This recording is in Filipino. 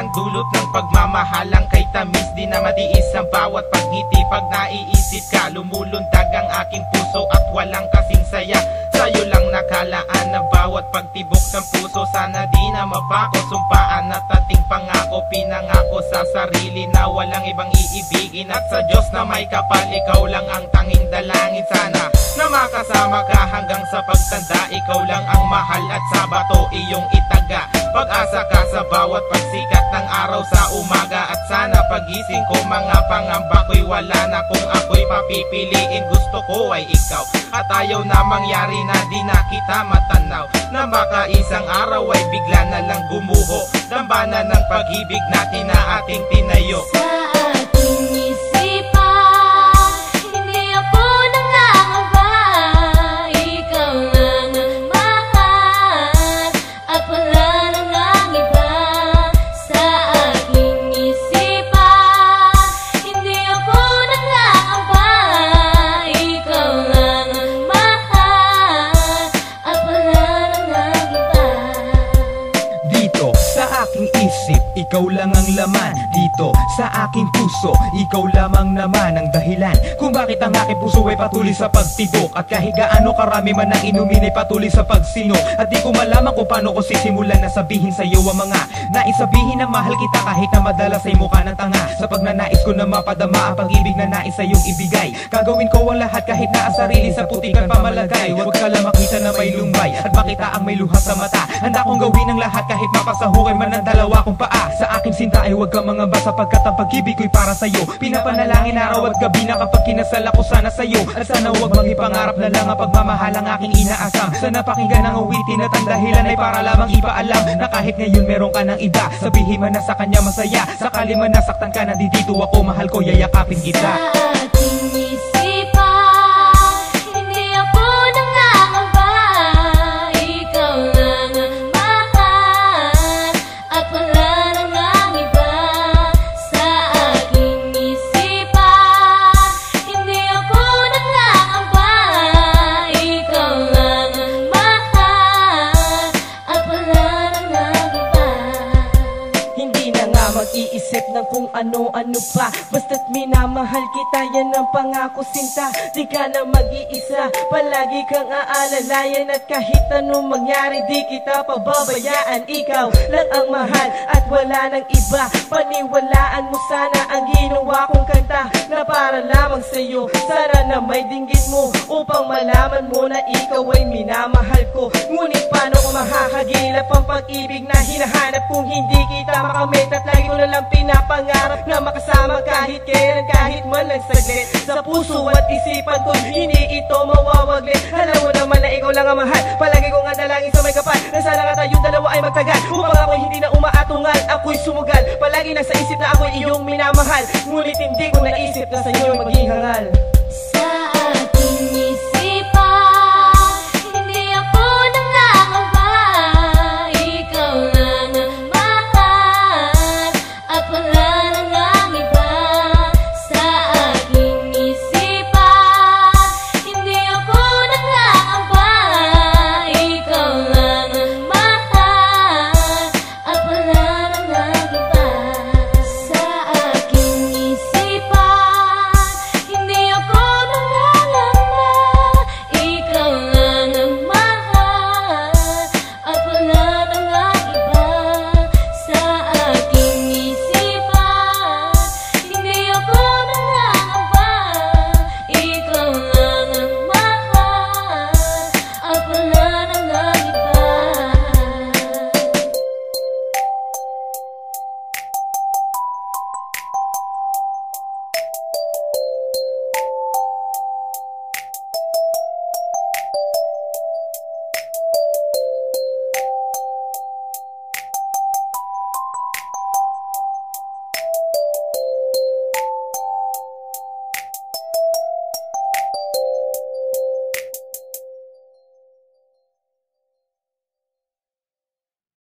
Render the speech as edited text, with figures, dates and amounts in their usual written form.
ang dulot ng pagmamahalang kay tamis. Di na matiis ang bawat pagngiti. Pag naiisip ka, lumulundag ang aking puso at walang kasing saya. Sa'yo lang nakalaan na bawat pagtibok ng puso. Sana di na mabako, sumpaan at ating pangako. Pinangako sa sarili na walang ibang iibigin. At sa Diyos na may kapal, ikaw lang ang tanging dalangin. Sana na makasama ka hanggang sa pagtanda. Ikaw lang ang mahal at sa bato iyong itaga. Pag-asa ka sa bawat pagsikat ng araw sa umaga. At sana pagising ko mga pangamba ko'y wala na. Kung ako'y papipiliin, gusto ko ay ikaw. At ayaw na mangyari na di na kita matanaw, na baka isang araw ay bigla na lang gumuho. Dambana ng pag-ibig natin na ating tinayo. Sa aking isipan, hindi ako nangangamba. Ikaw lang ang mahal at wala nang ang iba. Sa aking isipan, hindi ako nangangamba. Ikaw lang ang mahal at wala nang ang iba. Dito sa aking isip, ikaw lang ang laman. Dito sa aking puso, ikaw lamang naman ang dahilan kung bakit ang aking puso ay patuloy sa pagtibok. At kahit gaano karami man ang inumin ay patuloy sa pagsino. At di ko malaman kung paano ko sisimulan na sabihin sa iyo ang mga nais sabihin na mahal kita, kahit na madalas ay mukha ng tanga. Sa pagnanais ko na mapadama ang pag-ibig na nais sa iyong ibigay, gagawin ko ang lahat kahit na ang sarili sa putikan pamalagay. Huwag ka lang makita na may lumbay at makita ang may luha sa mata. Handa kong gawin ang lahat kahit mapasahukay man ang dalawa kong paa. Sa aking sinta ay huwag kang mangamba, sapagkat ang pag-ibig ko'y para sa'yo. Pinapanalangin araw at gabi na kapag kinasal ako sana sa'yo. At sana huwag mangipangarap na lang ang pagmamahal ang aking inaasam. Sana pakinggan ang awitin at ang dahilan ay para lamang ipaalam na kahit ngayon meron ka ng iba, sabihin man na sa kanya masaya. Sakali man nasaktan ka, nandito ako, mahal ko, yayakapin kita. Sa aking isipan, hindi ako nangangamba. Ikaw lang ang mahal at wala nang ang iba. Sa aking isipan, hindi ako nangangamba. Ikaw lang ang mahal at wala nang ang iba. Hindi na nga mag-iisip ng kung ano-ano pa, basta't minamahal kita, yan ang pangako sinta. Di ka na mag-iisa, palagi kang aalalayan. At kahit anong mangyari, di kita pababayaan. Ikaw lang ang mahal at wala nang iba. Paniwalaan mo sana ang ginawa kong kanta na para lamang sa'yo. Sana na may dinggin mo upang malaman mo na ikaw ay minamahal ko. Ngunit paano ko mahahagilap ang pag-ibig na hinahanap kung hindi kita makamit? At lagi ko na lang pinapangarap na makasama kahit kailan, kahit man lang saglit. Sa puso at isipan ko, hindi ito mawawaglit. Alam mo naman na ikaw lang ang mahal, palagi kong andalangin sa may kapal na sana nga tayong dalawa ay magtagal. Upang ako'y hindi na umaatungal, ako'y sumugal. Palagi nasa isip na ako'y iyong minamahal, ngunit hindi ko naisip na sa'yo maging hangal.